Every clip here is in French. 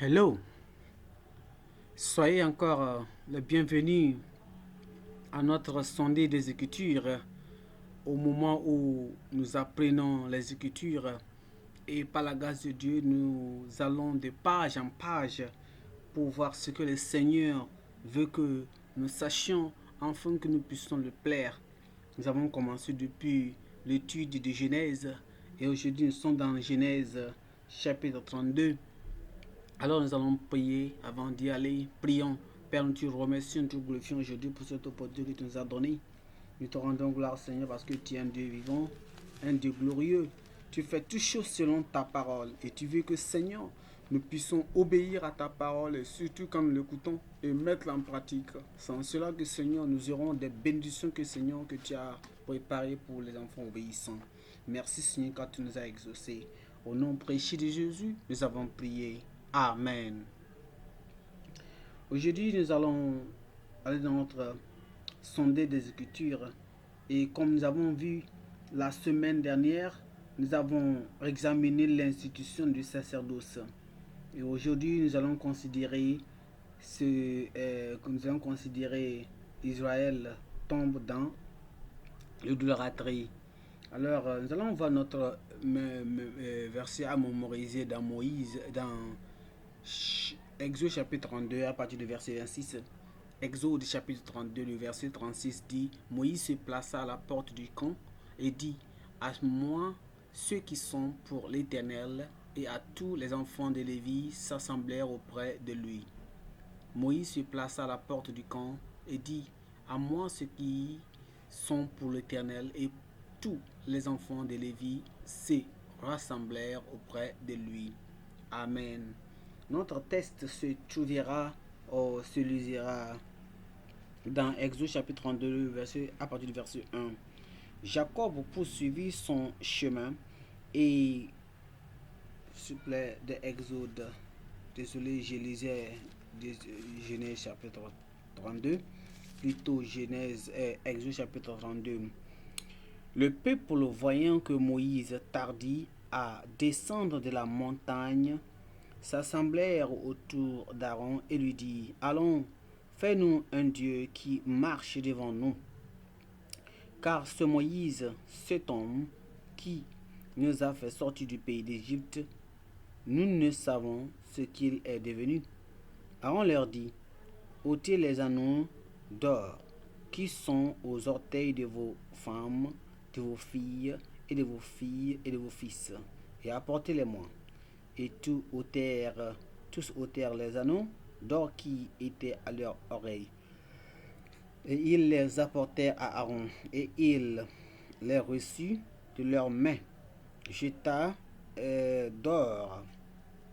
Hello, soyez encore le bienvenu à notre sondée des Écritures au moment où nous apprenons les Écritures et par la grâce de Dieu nous allons de page en page pour voir ce que le Seigneur veut que nous sachions afin que nous puissions le plaire. Nous avons commencé depuis l'étude de Genèse et aujourd'hui nous sommes dans Genèse chapitre 32. Alors nous allons prier avant d'y aller. Prions. Père, nous te remercions, nous te glorifions aujourd'hui pour cette opportunité que tu nous as donnée. Nous te rendons gloire, Seigneur, parce que tu es un Dieu vivant, un Dieu glorieux. Tu fais toutes choses selon ta parole. Et tu veux que, Seigneur, nous puissions obéir à ta parole, et surtout quand nous l'écoutons, et mettre en pratique. C'est en cela que, Seigneur, nous aurons des bénédictions que, Seigneur, que tu as préparées pour les enfants obéissants. Merci, Seigneur, car tu nous as exaucés. Au nom précieux de Jésus, nous avons prié. Amen. Aujourd'hui, nous allons aller dans notre sondée des Écritures. Et comme nous avons vu la semaine dernière, nous avons examiné l'institution du sacerdoce. Et aujourd'hui, nous allons considérer Israël tombe dans l'idolâtrie. Alors, nous allons voir notre verset à mémoriser dans Exode chapitre 32 à partir du verset 26. Exode chapitre 32, le verset 36 dit: Moïse se plaça à la porte du camp et dit: À moi, ceux qui sont pour l'Éternel, et à tous les enfants de Lévi s'assemblèrent auprès de lui. Moïse se plaça à la porte du camp et dit: À moi, ceux qui sont pour l'Éternel, et tous les enfants de Lévi se rassemblèrent auprès de lui. Amen. Notre texte se trouvera ou se lisera dans Exode chapitre 32, à partir du verset 1. Jacob poursuivit son chemin et, s'il vous plaît, de Exode, désolé, je lisais Genèse chapitre 32, plutôt Exode chapitre 32. Le peuple, voyant que Moïse tardit à descendre de la montagne, s'assemblèrent autour d'Aaron et lui dirent: Allons, fais-nous un Dieu qui marche devant nous. Car ce Moïse, cet homme qui nous a fait sortir du pays d'Égypte, nous ne savons ce qu'il est devenu. Aaron leur dit: ôtez les anneaux d'or qui sont aux orteils de vos femmes, de vos filles et de vos filles et de vos fils, et apportez-les-moi. Et tous ôtèrent les anneaux d'or qui étaient à leurs oreilles. Et ils les apportèrent à Aaron, et il les reçut de leurs mains, jeta d'or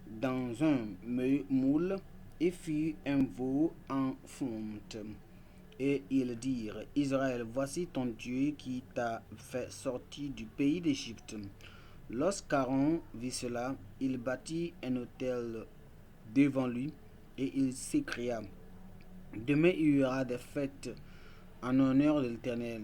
dans un moule, et fit un veau en fonte. Et ils dirent: Israël, voici ton Dieu qui t'a fait sortir du pays d'Égypte. Lorsqu'Aaron vit cela, il bâtit un autel devant lui, et il s'écria: Demain il y aura des fêtes en honneur de l'Éternel.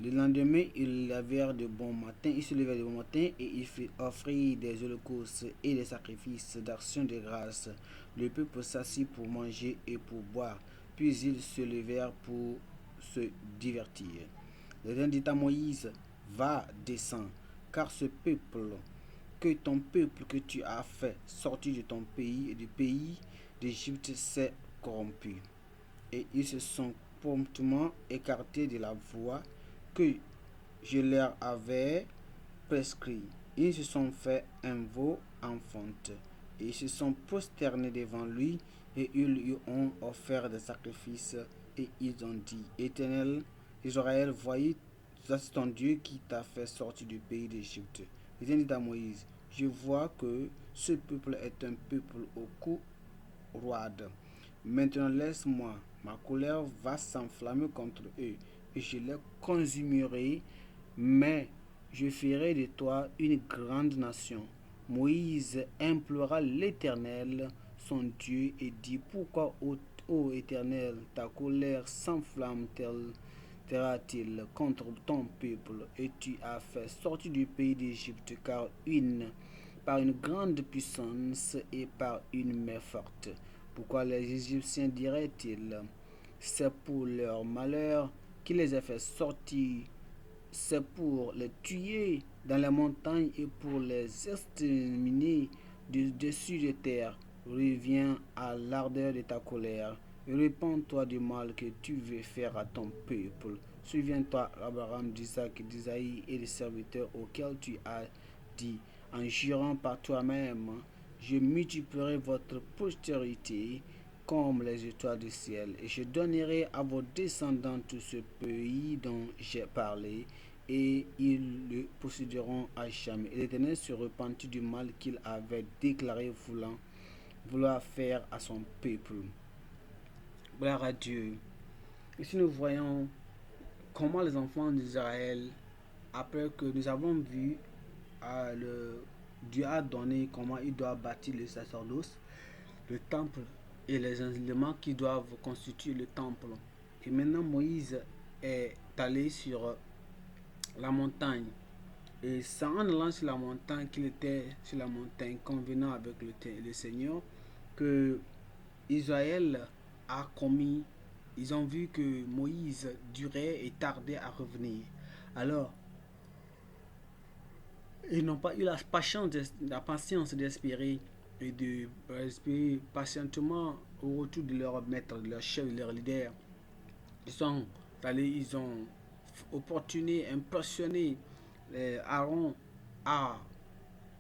Le lendemain, ils levèrent de bon matin, ils se levèrent de bon matin, et ils firent offrir des holocaustes et des sacrifices d'action de grâce. Le peuple s'assit pour manger et pour boire, puis ils se levèrent pour se divertir. L'Éternel dit à Moïse: Va, descends, car ce peuple, que ton peuple que tu as fait sortir de ton pays et du pays d'Égypte, s'est corrompu. Et ils se sont promptement écartés de la voie que je leur avais prescrit. Ils se sont fait un veau en fonte, et ils se sont prosternés devant lui, et ils lui ont offert des sacrifices, et ils ont dit: Éternel, Israël, voyez, c'est ton Dieu qui t'a fait sortir du pays d'Égypte. Il dit à Moïse: Je vois que ce peuple est un peuple au cou roide. Maintenant laisse-moi, ma colère va s'enflammer contre eux, et je les consumerai, mais je ferai de toi une grande nation. Moïse implora l'Éternel, son Dieu, et dit: Pourquoi, ô Éternel, ta colère s'enflamme-t-elle contre ton peuple, et tu as fait sortir du pays d'Égypte, car une par une grande puissance et par une main forte. Pourquoi les Égyptiens diraient-ils, c'est pour leur malheur qu'il les a fait sortir, c'est pour les tuer dans les montagnes et pour les exterminer du dessus de terre. Reviens à l'ardeur de ta colère et répands-toi du mal que tu veux faire à ton peuple. Souviens-toi, Abraham, d'Isaac, d'Isaïe et des serviteurs auxquels tu as dit, en jurant par toi-même, je multiplierai votre postérité comme les étoiles du ciel, et je donnerai à vos descendants tout ce pays dont j'ai parlé, et ils le posséderont à jamais. Et l'Éternel se repentit du mal qu'il avait déclaré vouloir faire à son peuple. Gloire à Dieu. Ici nous voyons comment les enfants d'Israël, après que nous avons vu Dieu a donné comment il doit bâtir le sacerdoce, le temple et les éléments qui doivent constituer le temple. Et maintenant Moïse est allé sur la montagne. Et c'est en allant sur la montagne qu'il était sur la montagne convenant avec le Seigneur que Israël a commis. Ils ont vu que Moïse durait et tardait à revenir. Alors, ils n'ont pas eu la patience d'espérer et de espérer patientement au retour de leur maître, de leur chef, de leur leader. Ils sont allés, ils ont opportuné, impressionné Aaron à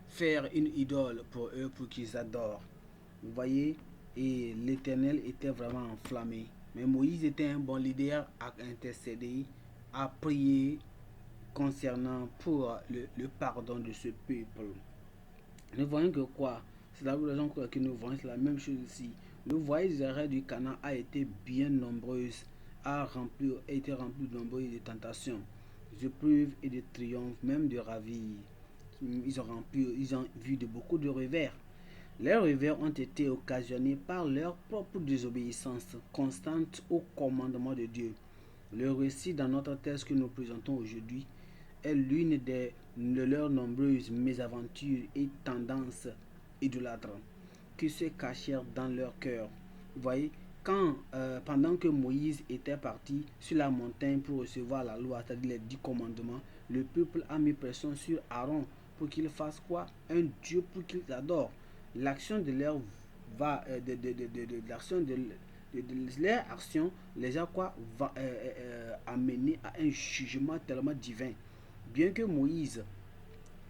faire une idole pour eux, pour qu'ils adorent. Vous voyez, et l'Éternel était vraiment enflammé. Mais Moïse était un bon leader à intercéder, à prier concernant pour le pardon de ce peuple. Nous voyons que quoi? C'est la raison que nous voyons, c'est la même chose ici. Le voyage d'Israël du Canaan a été bien nombreuse, a été rempli de nombreuses tentations, d'épreuves et de triomphes, même de ravir. Ils ont vu de beaucoup de revers. Les revers ont été occasionnés par leur propre désobéissance constante au commandement de Dieu. Le récit dans notre texte que nous présentons aujourd'hui est l'une de leurs nombreuses mésaventures et tendances idolâtres qui se cachèrent dans leur cœur. Vous voyez, pendant que Moïse était parti sur la montagne pour recevoir la loi, c'est-à-dire les 10 commandements, le peuple a mis pression sur Aaron pour qu'il fasse quoi? Un Dieu pour qu'ils adorent. L'action de leur action les a amené à un jugement tellement divin. Bien que Moïse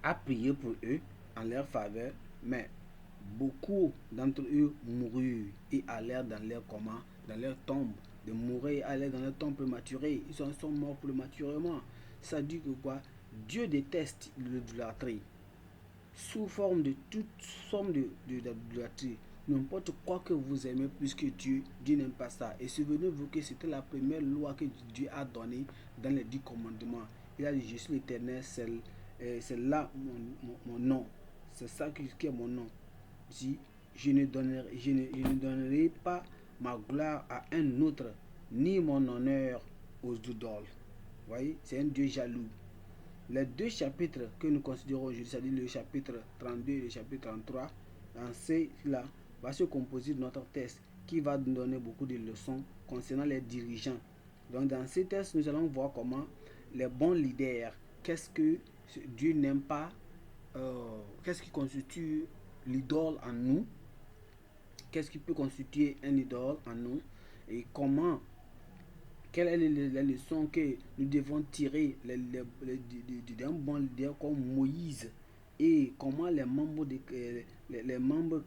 a prié pour eux en leur faveur, mais beaucoup d'entre eux moururent et allèrent dans leur tombe, de mourir et allèrent dans leur tombe prématurée. Ils sont morts prématurément. Ça dit que quoi? Dieu déteste l'idolâtrie sous forme de toute forme d'idolâtrie. N'importe quoi que vous aimez plus que Dieu, Dieu n'aime pas ça. Et souvenez-vous que c'était la première loi que Dieu a donnée dans les 10 commandements. Il a dit, je suis l'Éternel, c'est là mon nom. C'est ça qui est mon nom. Si je ne donnerai pas ma gloire à un autre, ni mon honneur aux idoles. Vous voyez, c'est un Dieu jaloux. Les 2 chapitres que nous considérons aujourd'hui, c'est-à-dire le chapitre 32 et le chapitre 33, dans ceux-là, va se composer de notre texte qui va nous donner beaucoup de leçons concernant les dirigeants. Donc dans ces textes, nous allons voir comment les bons leaders, qu'est-ce que Dieu n'aime pas, qu'est-ce qui constitue l'idole en nous, qu'est-ce qui peut constituer un idole en nous, et comment, quelle est la leçon que nous devons tirer d'un bon leader comme Moïse, et comment les membres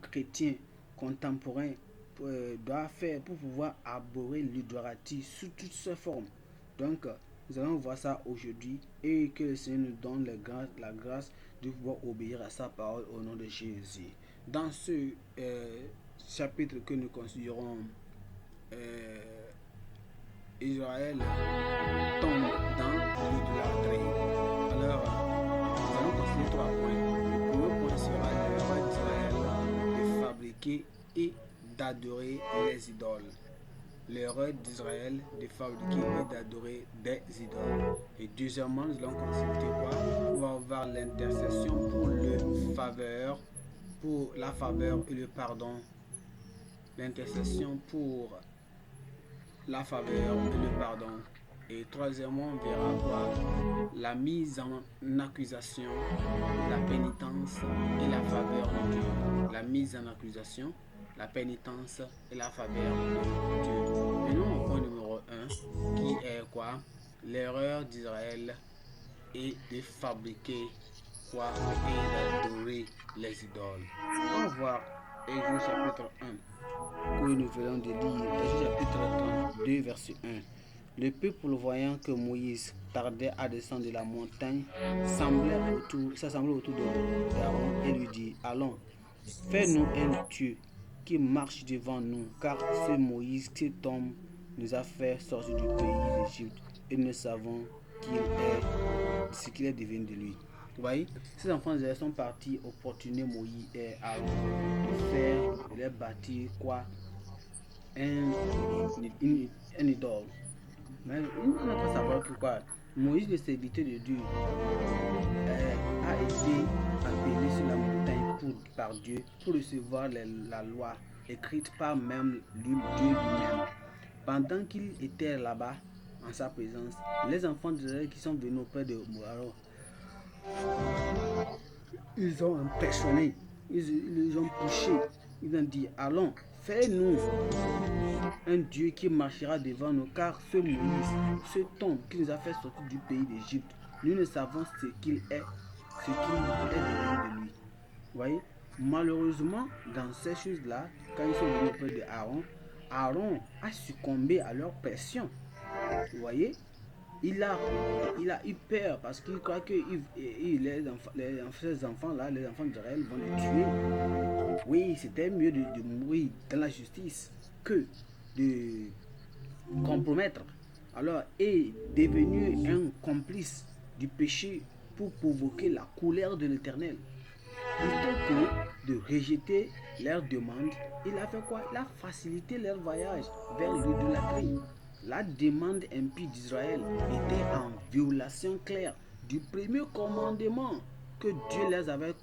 chrétiens contemporains doivent faire pour pouvoir abhorrer l'idolâtrie sous toutes ses formes. Donc, nous allons voir ça aujourd'hui et que le Seigneur nous donne la grâce de pouvoir obéir à sa parole au nom de Jésus. Dans ce chapitre que nous considérons Israël tombe dans l'idolâtrie. Alors, nous allons considérer 3 points. Le premier point sera l'erreur d'Israël de fabriquer et d'adorer les idoles. l'erreur d'Israël de fabriquer et d'adorer des idoles. Et deuxièmement, nous allons consulter quoi? On va voir l'intercession pour la faveur et le pardon. L'intercession pour la faveur et le pardon. Et troisièmement, on verra quoi? La mise en accusation, la pénitence et la faveur de Dieu. La mise en accusation, la pénitence et la faveur de Dieu. Maintenant, au point numéro 1, qui est quoi? L'erreur d'Israël est de fabriquer quoi? Et d'adorer les idoles. On va voir Exode chapitre 1, que nous venons de lire. Exode chapitre 32, verset 1. Le peuple, voyant que Moïse tardait à descendre de la montagne, s'assemblait autour d'Aaron et lui dit: Allons, fais-nous un Dieu qui marche devant nous, car ce Moïse, cet homme, nous a fait sortir du pays d'Égypte et nous savons ce qu'il est devenu de lui. Vous voyez, ces enfants sont partis opportuner Moïse et Aaron de leur bâtir quoi? Un idole. Mais il ne faut pas savoir que quoi? Moïse, le serviteur de Dieu, a été appelé sur la montagne par Dieu pour recevoir la loi écrite par même Dieu lui-même. Pendant qu'il était là-bas, en sa présence, les enfants d'Israël qui sont venus auprès de Moïse, ils ont impressionné, ils ont poussé, ils ont dit: allons, fais-nous un Dieu qui marchera devant nous, car ce Moïse, cet homme qui nous a fait sortir du pays d'Égypte, nous ne savons ce qu'il est devenu de lui. Vous voyez, malheureusement, dans ces choses-là, quand ils sont venus auprès de Aaron a succombé à leur pression. Vous voyez, il a eu peur parce qu'il croit que ces enfants-là, les enfants d'Israël, vont le tuer. Oui, c'était mieux de mourir dans la justice que de compromettre. Alors, est devenu un complice du péché pour provoquer la colère de l'Éternel. Plutôt que de rejeter leurs demandes, il a fait quoi? Il a facilité leur voyage vers l'idolâtrie. La demande impie d'Israël était en violation claire du premier commandement que Dieu les avait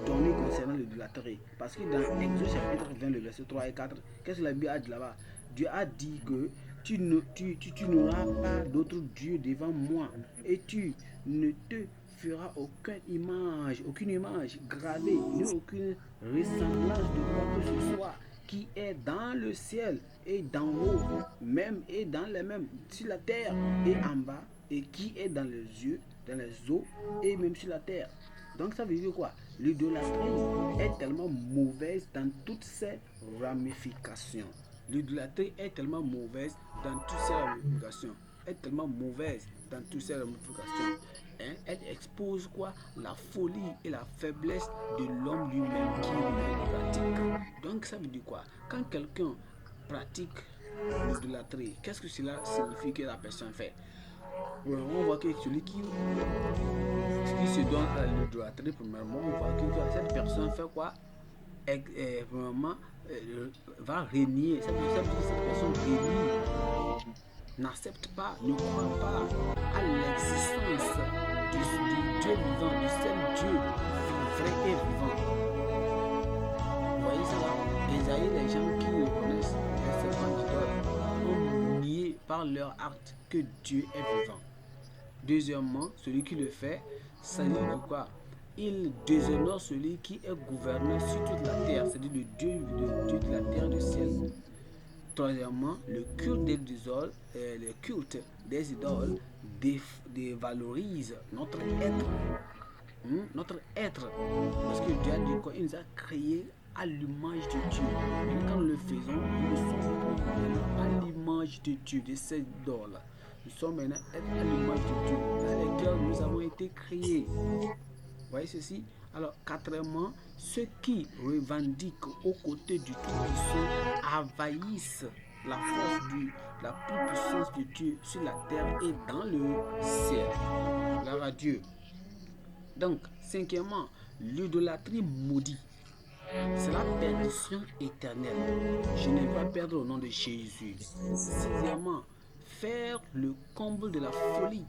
donné concernant l'idolâtrie. Parce que dans Exode chapitre 20, le verset 3 et 4, qu'est-ce que la Bible a dit là-bas? Dieu a dit que tu n'auras pas d'autre Dieu devant moi et tu ne te feras aucune image gravée, ni aucune ressemblance de quoi que ce soit qui est dans le ciel et d'en haut, même et dans les mêmes, sur la terre et en bas, et qui est dans les yeux, dans les eaux et même sur la terre. Donc ça veut dire quoi? L'idolâtrie est tellement mauvaise dans toutes ses ramifications. L'idolâtrie est tellement mauvaise dans toutes ses ramifications. Elle expose quoi? La folie et la faiblesse de l'homme lui-même qui est pratique. Donc ça veut dire quoi? Quand quelqu'un pratique l'idolâtrie, qu'est-ce que cela signifie que la personne fait? On voit que celui qui se donne à l'idolâtrie, premièrement, on voit que cette personne fait quoi? Premièrement, va régner. Ça veut dire que cette personne renie, n'accepte pas, ne croit pas à l'existence du Dieu vivant, du seul Dieu vrai et vivant. Vous voyez ça là? Esaïe, les gens qui reconnaissent les serpents d'idoles ont nié par leur acte que Dieu est vivant. Deuxièmement, celui qui le fait, ça dit quoi? Il déshonore celui qui est gouverneur sur toute la terre, c'est-à-dire le Dieu de la terre et du ciel. Troisièmement, le culte des idoles dévalorise notre être. Parce que Dieu a dit quoi? Il nous a créés à l'image de Dieu. Et quand nous le faisons, nous sommes à l'image de Dieu, de ces idoles. Nous sommes maintenant à l'image de Dieu, dans lesquels nous avons été créés. Vous voyez ceci? Alors, quatrièmement, ceux qui revendiquent aux côtés du Tout-Puissant envahissent la force la plus puissance de Dieu sur la terre et dans le ciel. Gloire à Dieu. Donc, cinquièmement, l'idolâtrie maudit. c'est la perdition éternelle. Je n'ai pas perdre au nom de Jésus. Sixièmement, faire le comble de la folie,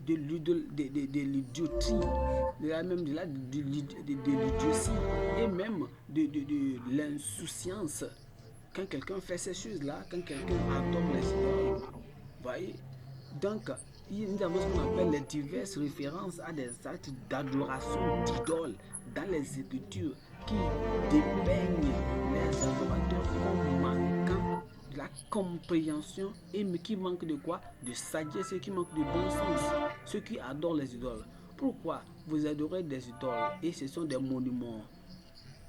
de l'idiotie, de l'idiotie et même de l'insouciance. Quand quelqu'un fait ces choses-là, quand quelqu'un adore les idoles, voyez, donc nous avons ce qu'on appelle les diverses références à des actes d'adoration d'idoles dans les Écritures qui dépeignent les adorateurs comme manquant de la compréhension et qui manquent de quoi? De sagesse et qui manquent de bon sens. Ceux qui adorent les idoles. Pourquoi vous adorez des idoles et ce sont des monuments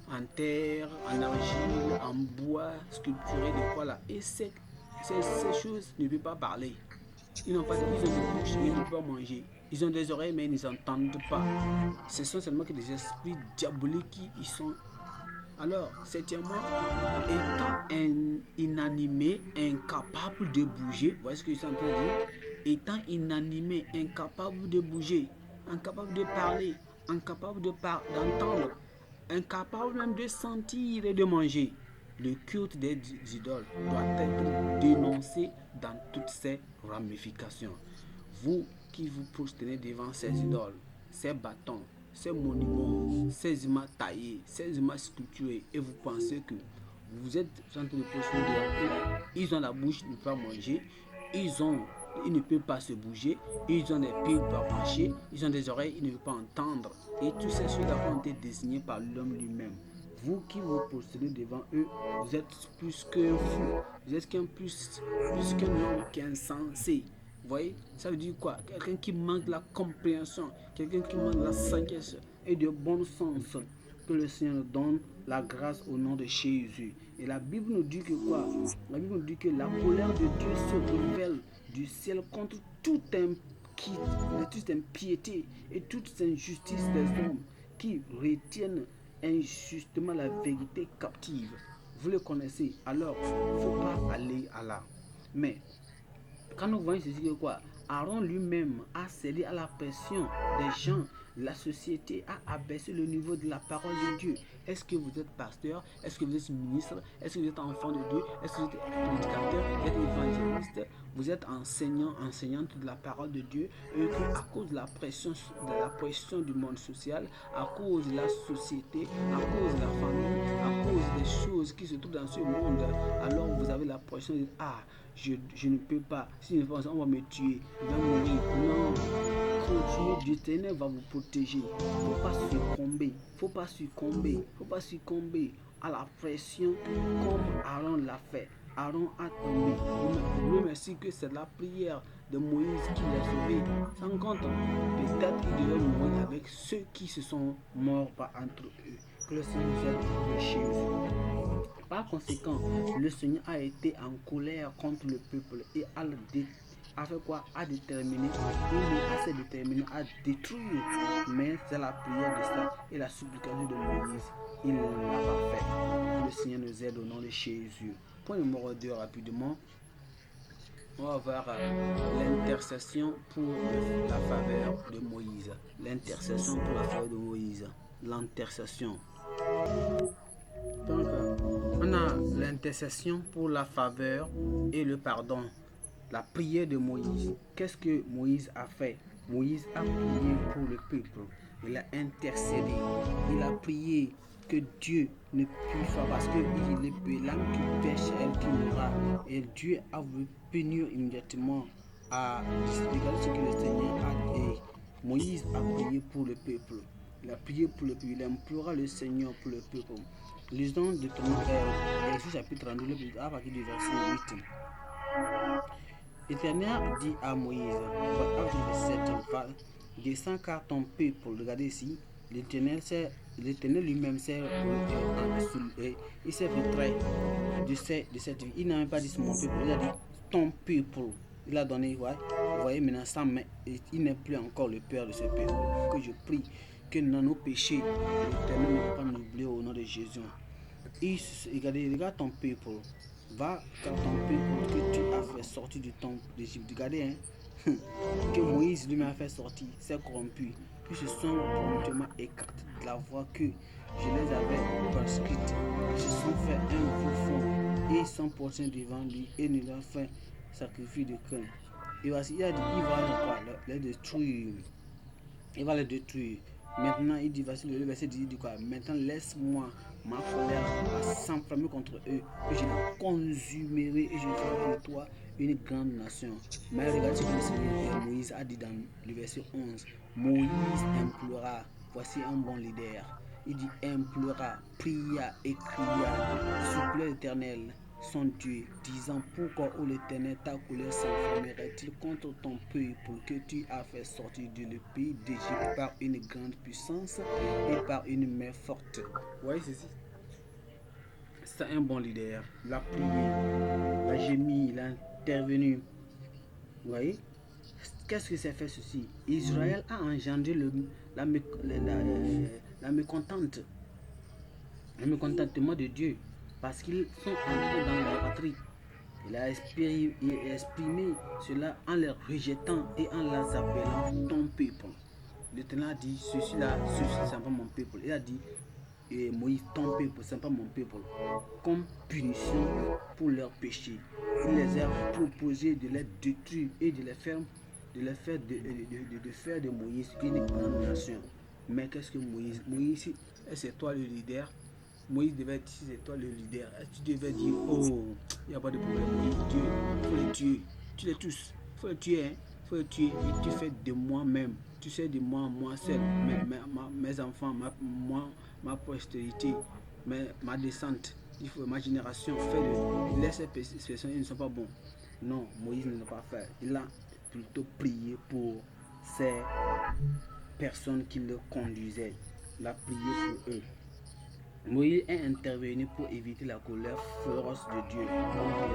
en terre, en argile, en bois, sculpturés de quoi là? Et ces choses ne peuvent pas parler. Ils n'ont pas de, ils ont des bouches, mais ils ne peuvent pas manger. Ils ont des oreilles, mais ils n'entendent pas. Ce sont seulement que des esprits diaboliques qui y sont. Alors, septièmement, étant inanimé, incapable de bouger, vous voyez ce que je suis en train de dire? Étant inanimé, incapable de bouger, incapable de parler, incapable d'entendre, incapable même de sentir et de manger. Le culte des idoles doit être dénoncé dans toutes ses ramifications. Vous qui vous prosternez devant ces idoles, ces bâtons, ces monuments, ces images taillées, ces images sculpturées, et vous pensez que vous êtes en train de prosterner devant eux, ils ont la bouche, ils ne peuvent pas manger, ils ne peuvent pas se bouger, ils ont des pieds, ils ne peuvent pas marcher, ils ont des oreilles, ils ne peuvent pas entendre. Et tous ces choses-là ont été désignés par l'homme lui-même. Vous qui vous prosternez devant eux, vous êtes plus qu'un fou, vous êtes plus qu'un homme qui est insensé. Vous voyez, ça veut dire quoi? Quelqu'un qui manque de la compréhension, quelqu'un qui manque de la sagesse et de bon sens. Que le Seigneur nous donne la grâce au nom de Jésus. Et la Bible nous dit que quoi? La Bible nous dit que la colère de Dieu se révèle du ciel contre toute impiété et toute injustice des hommes qui retiennent injustement la vérité captive. Vous le connaissez, alors il ne faut pas aller à là. Mais quand nous voyons ceci, quoi? Aaron lui-même a cédé à la pression des gens. La société a abaissé le niveau de la parole de Dieu. Est-ce que vous êtes pasteur? Est-ce que vous êtes ministre? Est-ce que vous êtes enfant de Dieu? Est-ce que vous êtes prédicateur? Vous êtes évangéliste? Vous êtes enseignante de la parole de Dieu? Et que à cause de la pression du monde social, à cause de la société, à cause de la famille, à cause des choses qui se trouvent dans ce monde, alors vous avez la pression de je ne peux pas, si je pense on va me tuer, je vais mourir. Non, continuez, Dieu éternel va vous protéger. Faut pas succomber à la pression comme Aaron l'a fait. Aaron a tombé. Dieu merci que c'est la prière de Moïse qui l'a sauvé. Sans compte, peut-être qu'il devait mourir avec ceux qui se sont morts entre eux. Que le Seigneur nous aide chez vous. Par conséquent, le Seigneur a été en colère contre le peuple et a fait quoi? A déterminé, il s'est déterminé à détruire. Mais c'est la prière de ça et la supplication de Moïse. Il ne l'a pas fait. Que le Seigneur nous aide au nom de Jésus. Point numéro 2 rapidement. On va voir l'intercession pour la faveur de Moïse. L'intercession pour la faveur de Moïse. L'intercession. Donc, on a l'intercession pour la faveur et le pardon. La prière de Moïse. Qu'est-ce que Moïse a fait? Moïse a prié pour le peuple. Il a intercédé. Il a prié que Dieu ne puisse pas, parce qu'il est l'âme qui pêche, elle qui mourra. Et Dieu a voulu punir immédiatement à regarder ce que le Seigneur a dit. Moïse a prié pour le peuple. Il a prié pour le peuple. Il implora le Seigneur pour le peuple. Lisons de Exode chapitre 32, à partir du verset 8. L'Éternel dit à Moïse, descends car ton peuple, regardez ici, l'Éternel lui-même s'est il s'est retrait de cette vie. Il n'a même pas dit mon peuple, il a dit ton peuple. Il a donné, vous voyez maintenant ça, mais il n'est plus encore le père de ce peuple. Que je prie que dans nos péchés, l'Éternel ne va pas nous oublier au nom de Jésus. Regarde ton peuple. Va car ton peuple que tu as fait sortir du temple d'Égypte. Regardez, que Moïse lui-même a fait sortir, s'est corrompu. Puis se sont promptement écartés de la voix que je les avais prescrites. Ils se sont fait un faux fond et ils sont portés devant lui et ne leur fait sacrifice de crainte. Et voici, il a dit, il va les détruire. Il va les détruire. Maintenant, il dit, voici le verset 10, il dit quoi? Maintenant, laisse-moi ma colère s'enflammer contre eux, et je les consumerai et je ferai de toi une grande nation. Mais regardez ce que le Seigneur Moïse a dit dans le verset 11. Moïse implora, voici un bon leader. Il dit implora, pria et cria, supplia l'Éternel, son Dieu, disant pourquoi, ô l'Éternel, ta colère s'enflammerait-il contre ton peuple que tu as fait sortir de le pays d'Égypte par une grande puissance et par une main forte. Vous voyez ceci? C'est un bon leader. Il a prié, il a gémi, il a intervenu. Vous voyez? Qu'est-ce que c'est fait ceci? Israël a engendré la mécontente, le mécontentement de Dieu parce qu'ils sont entrés dans la patrie. Il a exprimé cela en les rejetant et en les appelant ton peuple. L'Éternel a dit, ceci-là, ceci, c'est pas mon peuple. Il a dit, Moïse, ton peuple, c'est pas mon peuple. Comme punition pour leurs péchés. Il les a proposé de les détruire et de faire de Moïse une grande nation. Mais qu'est-ce que Moïse, c'est toi le leader. Moïse devait dire, c'est toi le leader. Tu devais dire, oh, il n'y a pas de problème, Moïse, Dieu, il faut les tuer. Tu les tous, il faut les tuer, hein. Il faut les tuer. Et tu fais de moi-même. Tu sais de moi seul, mes enfants, ma postérité, ma descente, il faut ma génération. Laisse ces personnes, ils ne sont pas bons. Non, Moïse ne l'a pas fait. Il a plutôt prié pour ces personnes qui le conduisaient. Il a prié pour eux. Moïse est intervenu pour éviter la colère féroce de Dieu contre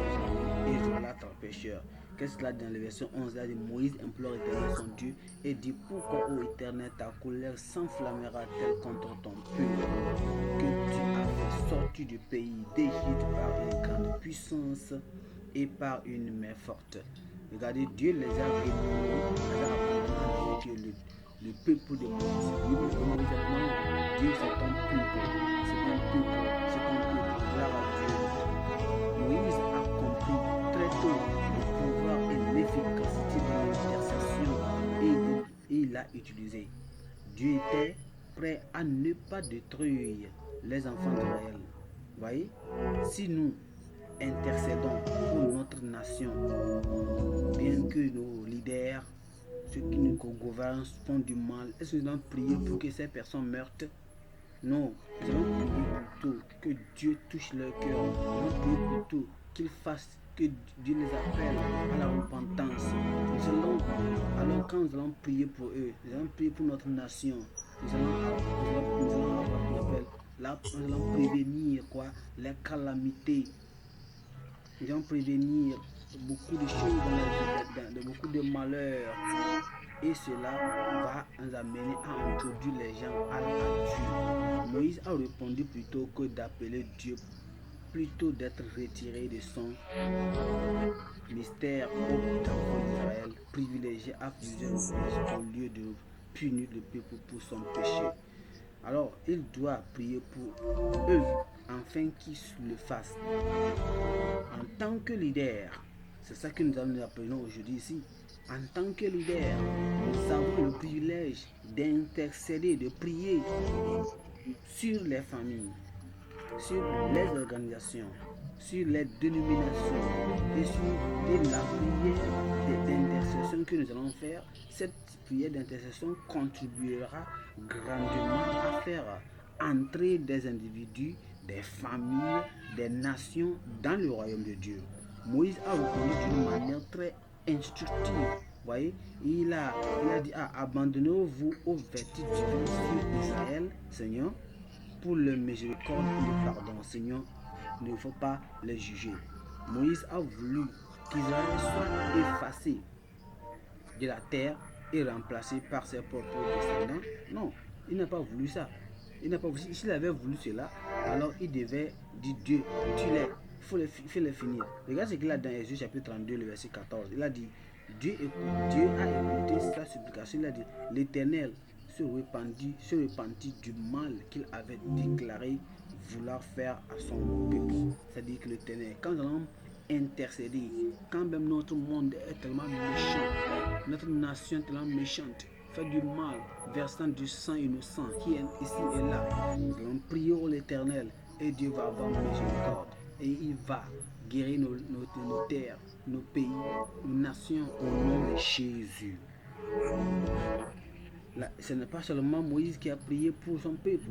les idolâtres pécheurs. Qu'est-ce qu'il a dans le verset 11? Là, Moïse implore l'Éternel son Dieu et dit pourquoi, ô Éternel, ta colère s'enflammera-t-elle contre ton peuple que tu as fait sortir du pays d'Égypte par une grande puissance et par une main forte. Regardez, Dieu les a réunis avec le peuple de Moïse. Dieu c'est ton peuple. Moïse a compris très tôt le pouvoir et l'efficacité de l'intercession et il l'a utilisé. Dieu était prêt à ne pas détruire les enfants d'Israël. Vous voyez? Si nous intercédons pour notre nation, bien que nos leaders, ceux qui nous gouvernent, font du mal, est-ce que nous allons prier pour que ces personnes meurent? Non, nous allons prier plutôt que Dieu touche leur cœur. Nous allons prier plutôt qu'ils fassent, que Dieu les appelle à la repentance. Alors quand nous allons prier pour eux, nous allons prier pour notre nation. Nous allons prévenir les calamités. Nous allons prévenir beaucoup de choses, beaucoup de malheurs. Et cela va nous amener à introduire les gens à Dieu. Moïse a répondu plutôt que d'appeler Dieu, plutôt d'être retiré de son mystère aux enfants d'Israël, privilégié à plusieurs reprises au lieu de punir le peuple pour son péché. Alors, il doit prier pour eux, afin qu'ils le fassent. En tant que leader, c'est ça que nous appelons aujourd'hui ici. En tant que leader, nous avons le privilège d'intercéder, de prier sur les familles, sur les organisations, sur les dénominations et sur la prière d'intercession que nous allons faire. Cette prière d'intercession contribuera grandement à faire entrer des individus, des familles, des nations dans le royaume de Dieu. Moïse a répondu d'une manière très instructive. Voyez, il a dit abandonnez-vous aux vertus divines sur Israël, Seigneur, pour le miséricorde et le pardon. Seigneur, il ne faut pas les juger. Moïse a voulu qu'Israël soit effacé de la terre et remplacé par ses propres descendants. Non, il n'a pas voulu ça. S'il avait voulu cela, alors il devait dire Dieu, tue-les. Il faut les finir. Regarde ce qu'il a dans Exode chapitre 32, le verset 14. Il a dit, Dieu a écouté sa supplication. Il a dit, l'Éternel, se repentit du mal qu'il avait déclaré vouloir faire à son peuple. C'est-à-dire que l'Éternel, quand nous allons intercéder, quand même notre monde est tellement méchant, notre nation est tellement méchante, fait du mal, versant du sang innocent qui est ici et là, nous allons prier à l'Éternel et Dieu va avoir miséricorde et il va guérir nos terres, nos pays, nos nations au nom de Jésus. Là, ce n'est pas seulement Moïse qui a prié pour son peuple.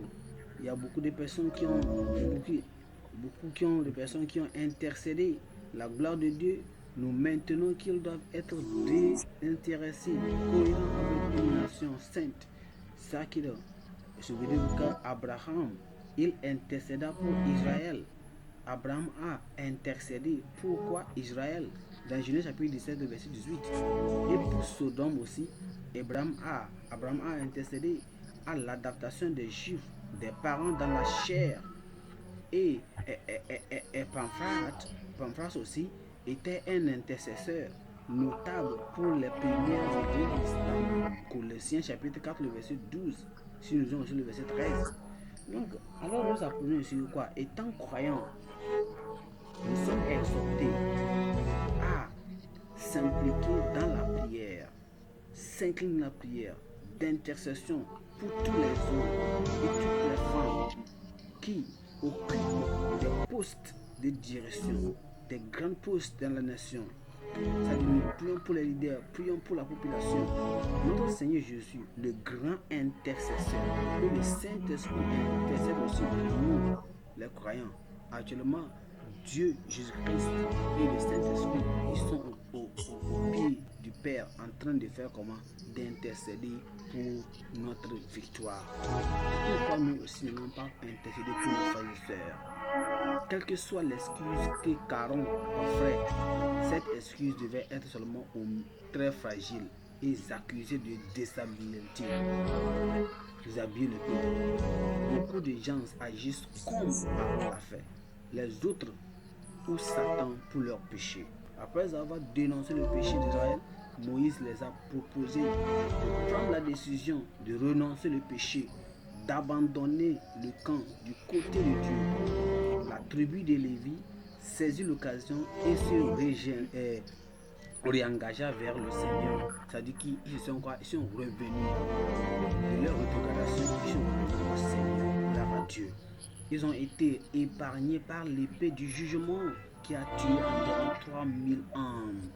Il y a beaucoup de personnes qui ont intercédé. La gloire de Dieu, nous maintenons qu'ils doivent être désintéressés, cohérents avec une nation sainte. Ça qui est. Souvenez-vous qu'Abraham, il intercéda pour Israël. Abraham a intercédé. Pourquoi Israël? Dans Genèse chapitre 17, verset 18. Et pour Sodome aussi, Abraham a intercédé à l'adaptation des Juifs, des parents dans la chair. Et Pamphras aussi était un intercesseur notable pour les premières églises dans Colossiens chapitre 4, le verset 12. Si nous avons aussi le verset 13. Donc, alors nous apprenons ici quoi? Étant croyants, nous sommes exhortés à s'impliquer dans la prière, s'incliner dans la prière d'intercession pour tous les hommes et toutes les femmes qui occupent des postes de direction, des grands postes dans la nation. C'est-à-dire, nous prions pour les leaders, prions pour la population. Notre Seigneur Jésus, le grand intercesseur, et le Saint-Esprit intercède aussi pour nous, les croyants. Actuellement, Dieu, Jésus-Christ et le Saint-Esprit, ils sont au pied du Père en train de faire comment? D'intercéder pour notre victoire. Pourquoi nous aussi n'allons pas intercéder pour nos frères et sœurs? Quelle que soit l'excuse que Caron offrait, cette excuse devait être seulement très fragile et accusée de déstabilité. Déshabiller le peuple. Beaucoup de gens agissent comme Aaron l'a fait. Les autres ou Satan pour leur péché. Après avoir dénoncé le péché d'Israël, Moïse les a proposé de prendre la décision de renoncer le péché, d'abandonner le camp du côté de Dieu. La tribu de Lévi saisit l'occasion et se réengagea vers le Seigneur. C'est-à-dire qu'ils sont revenus de leur rétrogradation, ils sont revenus au Seigneur, gloire à Dieu. Ils ont été épargnés par l'épée du jugement qui a tué environ 3000 âmes.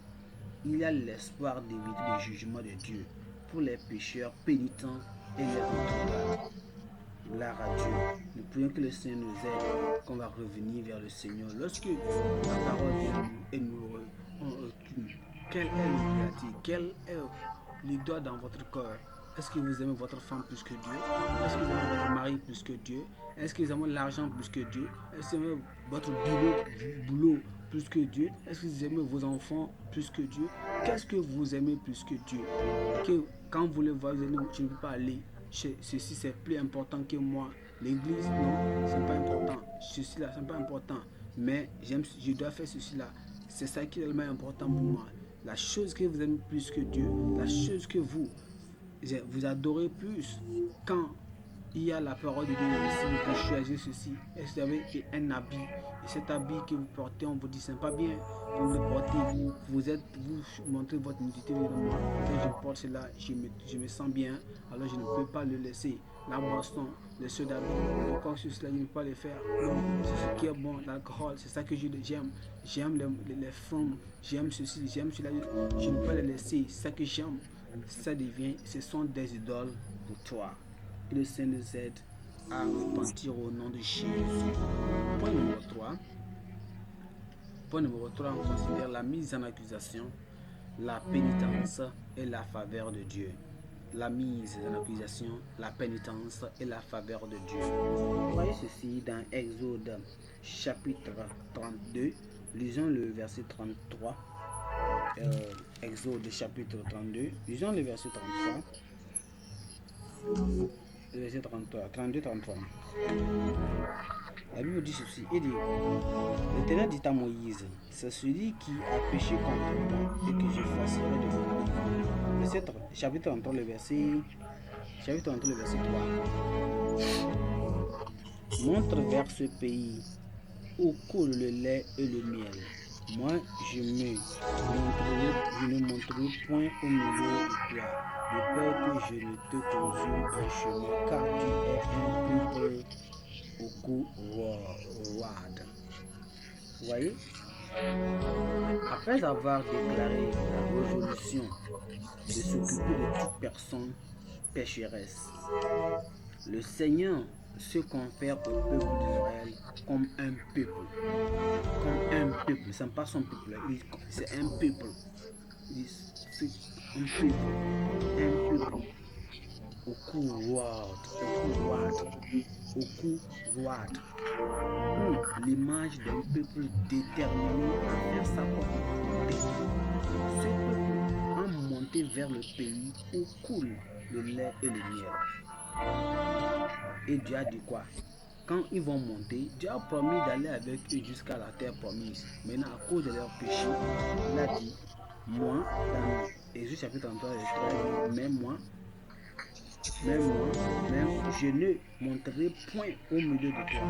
Il y a l'espoir d'éviter le jugement de Dieu pour les pécheurs pénitents et les rétrogrades. Gloire à Dieu. Nous prions que le Seigneur nous aide, qu'on va revenir vers le Seigneur. Lorsque la parole est nous quel est le pratique? Quel est l'idole dans votre cœur? Est-ce que vous aimez votre femme plus que Dieu? Est-ce que vous aimez votre mari plus que Dieu? Est-ce que vous aimez l'argent plus que Dieu? Est-ce que vous aimez votre boulot plus que Dieu? Est-ce que vous aimez vos enfants plus que Dieu? Qu'est-ce que vous aimez plus que Dieu? Que quand vous le voyez, vous allez, je ne peux pas aller. Ceci c'est plus important que moi. L'église, non, c'est pas important. Ceci là, c'est pas important. Mais je dois faire ceci là. C'est ça qui est le plus important pour moi. La chose que vous aimez plus que Dieu, la chose que vous adorez plus, quand il y a la parole de Dieu ici, vous choisissez ceci. Et vous avez un habit, et cet habit que vous portez, on vous dit c'est pas bien. Vous le portez, vous montrez votre nudité devant moi. Quand je porte cela, je me sens bien, alors je ne peux pas le laisser. La boisson, le soda, pourquoi cela, je ne peux pas le faire. Non, c'est ce qui est bon, l'alcool, c'est ça que j'aime. J'aime les femmes, j'aime ceci, j'aime cela, je ne peux pas le laisser. C'est ça que j'aime. Ce sont des idoles pour toi. Que le Seigneur nous aide à repentir au nom de Jésus. Point numéro 3. Point numéro 3, on considère la mise en accusation, la pénitence et la faveur de Dieu. La mise en accusation, la pénitence et la faveur de Dieu. Voyez ceci dans Exode chapitre 32. Lisons le verset 33. Exode chapitre 32. Lisons le verset 33. Le verset 33, 32-33. La Bible dit ceci. Il dit: l'Éternel dit à Moïse, c'est celui qui a péché contre toi et que j'effacerai de mon livre. Chapitre 33, le verset chapitre 33, le verset 3. Montre vers ce pays où coule le lait et le miel. Moi, je ne montrerai point au milieu de toi, de peur que je ne te consume en chemin, car tu es un peuple au goût roide. Vous voyez? Après avoir déclaré la résolution de s'occuper de toute personne pécheresse, le Seigneur se confère au peuple d'Israël comme un peuple. Comme un peuple. Ce n'est pas son peuple, c'est un peuple. C'est un peuple. Un peuple. Au cou roide. Au cou roide. L'image d'un peuple déterminé à faire sa propre volonté. Ce peuple a monté vers le pays où coule le lait et le miel. Et Dieu a dit quoi? Quand ils vont monter, Dieu a promis d'aller avec eux jusqu'à la terre promise. Maintenant, à cause de leur péché, il a dit, moi, dans Exode chapitre 33, je ne monterai point au milieu de toi,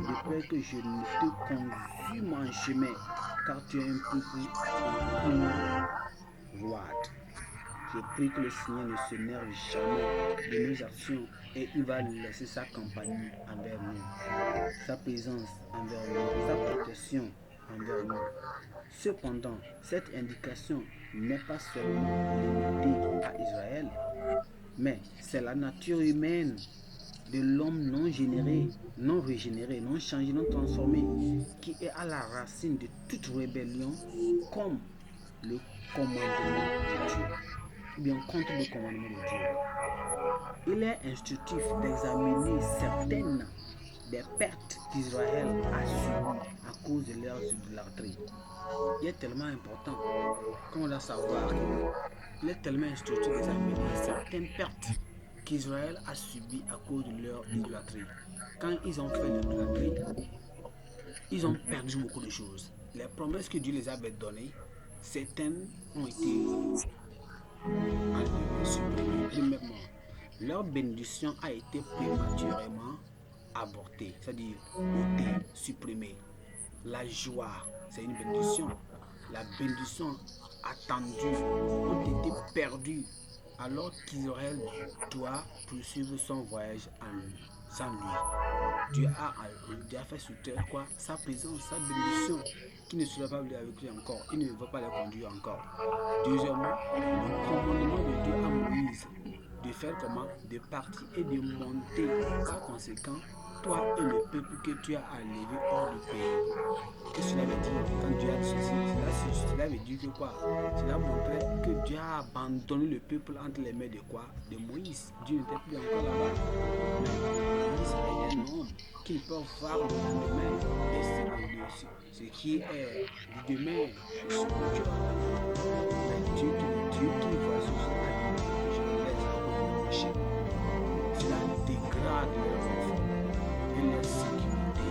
de peur que je ne te consume en chemin, car tu es un peuple roide. Je prie que le Seigneur ne s'énerve jamais de nos actions et il va laisser sa compagnie envers nous, sa présence envers nous, sa protection envers nous. Cependant, cette indication n'est pas seulement limitée à Israël, mais c'est la nature humaine de l'homme non régénéré, non changé, non transformé, qui est à la racine de toute rébellion comme le commandement de Dieu. Bien contre le commandement de Dieu. Il est instructif d'examiner certaines des pertes qu'Israël a subies à cause de leur idolâtrie. Il est tellement important qu'on doit savoir qu'il est tellement instructif d'examiner certaines pertes qu'Israël a subies à cause de leur idolâtrie. Quand ils ont fait l'idolâtrie, ils ont perdu beaucoup de choses. Les promesses que Dieu les avait données, certaines ont été supprimées. Premièrement, leur bénédiction a été prématurément abortée, c'est-à-dire ôtée, supprimée. La joie, c'est une bénédiction. La bénédiction attendue ont été perdues alors qu'Israël doit poursuivre son voyage sans lui. Dieu a fait sur terre quoi? Sa présence, sa bénédiction, qui ne sera pas venue avec lui encore. Il ne va pas les conduire encore. Deuxièmement, le commandement de Dieu à Moïse de faire comment? De partir et de monter. Par conséquent, toi et le peuple que tu as enlevé hors du pays. Qu'est-ce que cela veut dire quand Dieu a dit ceci? Cela veut dire que quoi? Cela montrait que Dieu a abandonné le peuple entre les mains de quoi? De Moïse. Dieu n'était plus encore là-bas. Mais Moïse est un homme qui ne peut voir le lendemain et ce qui est du demain de ce Dieu. Mais Dieu qui voit ce jour a dit, je me laisse à cause du péché. Cela dégrade leur enfant et leur sécurité.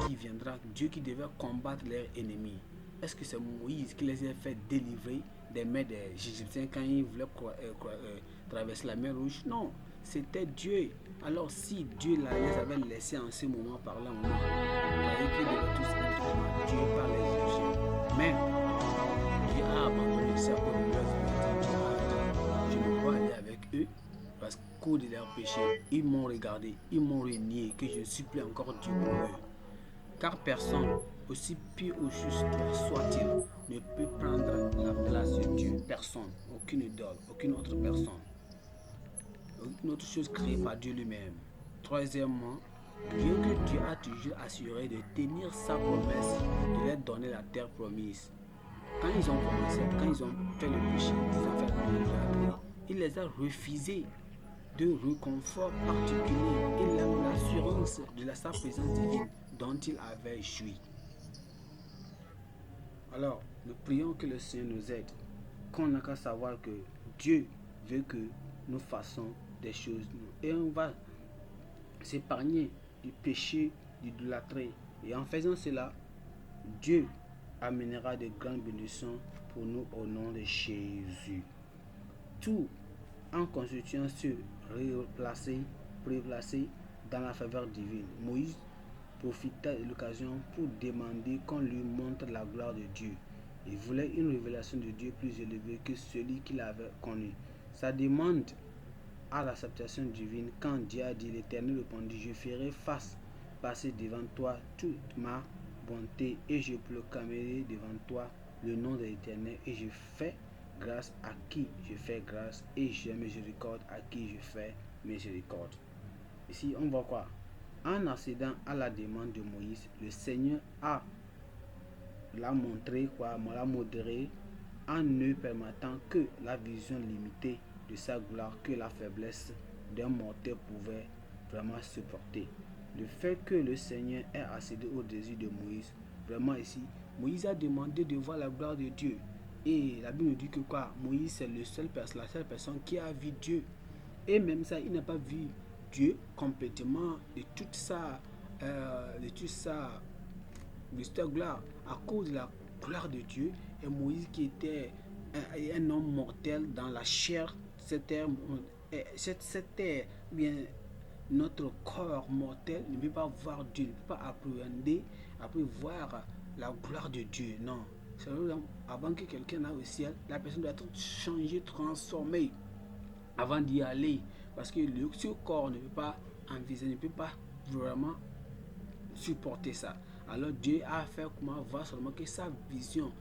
Qui viendra, Dieu qui devait combattre leurs ennemis. Est-ce que c'est Moïse qui les a fait délivrer des mains des Égyptiens quand ils voulaient traverser la mer Rouge? Non, c'était Dieu. Alors si Dieu les avait laissés en ce moment par là, vous voyez qu'ils devaient tous être tués par les Égyptiens. Mais Dieu a abandonné ça pour leur dire, je ne peux aller avec eux parce qu'au cours de leur péché, ils m'ont regardé, ils m'ont renié, que je supplie encore Dieu pour eux. Car personne, aussi pieux ou juste soit-il, ne peut prendre la place de Dieu. Personne, aucune idole, aucune autre personne, aucune autre chose créée par Dieu lui-même. Troisièmement, bien que Dieu a toujours assuré de tenir sa promesse de leur donner la terre promise. Quand ils ont commencé, quand ils ont fait le péché, ils ont fait le il les a refusés de réconfort particulier et l'assurance de sa présence divine dont il avait joui. Alors, nous prions que le Seigneur nous aide, qu'on n'a qu'à savoir que Dieu veut que nous fassions des choses, et on va s'épargner du péché, du idolâtrie. Et en faisant cela, Dieu amènera de grandes bénédictions pour nous au nom de Jésus. Tout en constituant se replacer dans la faveur divine. Moïse profita de l'occasion pour demander qu'on lui montre la gloire de Dieu. Il voulait une révélation de Dieu plus élevée que celui qu'il avait connu. Sa demande à l'acceptation divine quand Dieu a dit, l'Éternel répondit, je ferai face passer devant toi toute ma bonté et je proclamerai devant toi le nom de l'Éternel et je fais grâce à qui je fais grâce et je miséricorde à qui je fais miséricorde. Ici on voit quoi? En accédant à la demande de Moïse, le Seigneur l'a montré, l'a modéré en ne permettant que la vision limitée de sa gloire que la faiblesse d'un mortel pouvait vraiment supporter. Le fait que le Seigneur ait accédé au désir de Moïse, vraiment ici, Moïse a demandé de voir la gloire de Dieu. Et la Bible nous dit que quoi? Moïse c'est la seule personne qui a vu Dieu. Et même ça, il n'a pas vu Dieu complètement de toute sa gloire à cause de la gloire de Dieu. Et Moïse qui était un homme mortel dans la chair, c'était bien notre corps mortel ne peut pas voir Dieu, ne peut pas appréhender, après voir la gloire de Dieu. Non. Avant que quelqu'un aille au ciel, la personne doit être changée, transformée avant d'y aller. Parce que ce corps ne peut pas envisager, ne peut pas vraiment supporter ça. Alors Dieu a fait comment voir seulement que sa vision,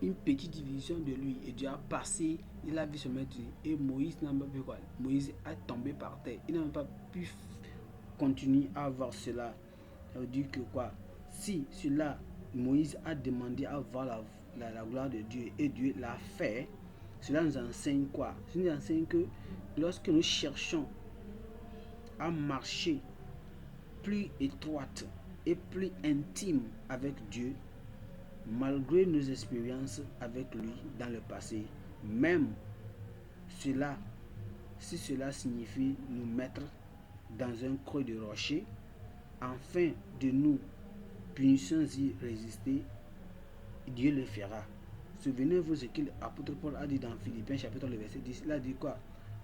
une petite vision de lui. Et Dieu a passé, il a vu se mettre. Et Moïse n'a pas pu quoi. Moïse a tombé par terre. Il n'a pas pu continuer à voir cela. Ça veut dire que quoi? Si cela, Moïse a demandé à voir la gloire de Dieu et Dieu l'a fait, cela nous enseigne quoi? Cela nous enseigne que lorsque nous cherchons à marcher plus étroite et plus intime avec Dieu, malgré nos expériences avec lui dans le passé, même cela, si cela signifie nous mettre dans un creux de rocher, afin de nous punitions y résister, Dieu le fera. Souvenez-vous ce que l'apôtre Paul a dit dans Philippiens chapitre le verset 10. Il a dit quoi?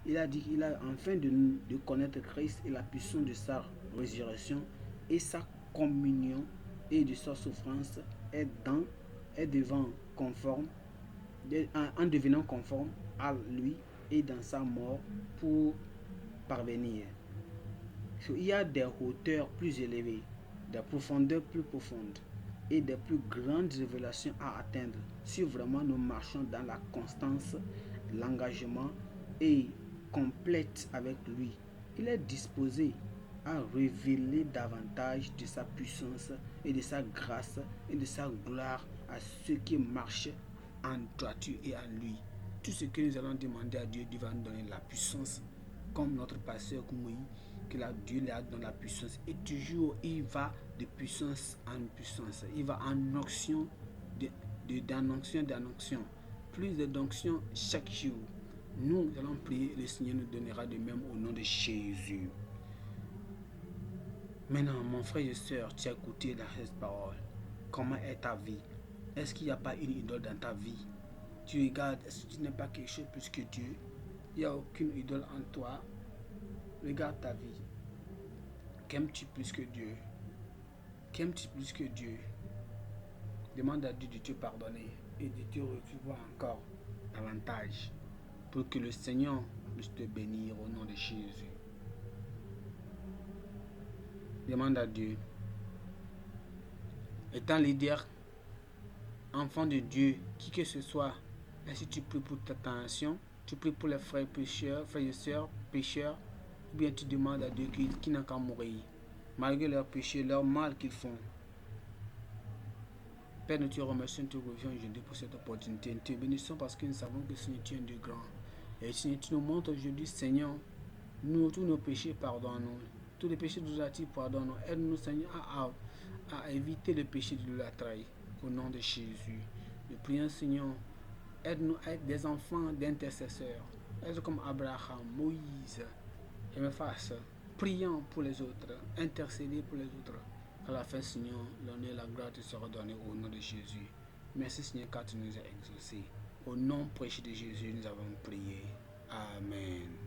Il a dit qu'il a enfin de connaître Christ et la puissance de sa résurrection et sa communion et de sa souffrance en devenant conforme à lui et dans sa mort pour parvenir. Il y a des hauteurs plus élevées, des profondeurs plus profondes et des plus grandes révélations à atteindre si vraiment nous marchons dans la constance, l'engagement et complète avec lui. Il est disposé à révéler davantage de sa puissance et de sa grâce et de sa gloire à ceux qui marchent en droiture et en lui. Tout ce que nous allons demander à Dieu, Dieu va nous donner la puissance, comme notre pasteur Koumoui, que Dieu lui a donné la puissance. Et toujours, il va de puissance en puissance. Il va en onction, d'onction. Plus d'onction chaque jour. Nous allons prier, le Seigneur nous donnera de même au nom de Jésus. Maintenant, mon frère et soeur, tu as écouté cette parole. Comment est ta vie? Est-ce qu'il n'y a pas une idole dans ta vie? Tu regardes, est-ce que tu n'es pas quelque chose plus que Dieu? Il n'y a aucune idole en toi. Regarde ta vie. Qu'aimes-tu plus que Dieu? Qu'aimes-tu plus que Dieu? Demande à Dieu de te pardonner et de te recevoir encore davantage pour que le Seigneur puisse te bénir au nom de Jésus. Demande à Dieu. Étant leader, enfant de Dieu, qui que ce soit, et si tu pries pour ta nation, tu pries pour les frères pécheurs, frères et sœurs pécheurs, ou bien tu demandes à Dieu qui n'a qu'à mourir, malgré leurs péchés, leur mal qu'ils font. Père, nous te remercions, nous te remercions aujourd'hui pour cette opportunité. Nous te bénissons parce que nous savons que Seigneur, tu es un Dieu grand. Et Seigneur, tu nous montres aujourd'hui, Seigneur, nous, tous nos péchés, pardonne-nous. Tous les péchés de l'idolâtrie, pardonne-nous. Aide-nous, Seigneur, à éviter le péché de l'idolâtrie. Au nom de Jésus. Nous prions, Seigneur, aide-nous à être des enfants d'intercesseurs. Aide-nous comme Abraham, Moïse, et me fasse. Prions pour les autres, intercéder pour les autres. À la fin, Seigneur, l'honneur et la gloire te sera donnée au nom de Jésus. Merci, Seigneur, car tu nous as exaucés. Au nom précieux de Jésus, nous avons prié. Amen.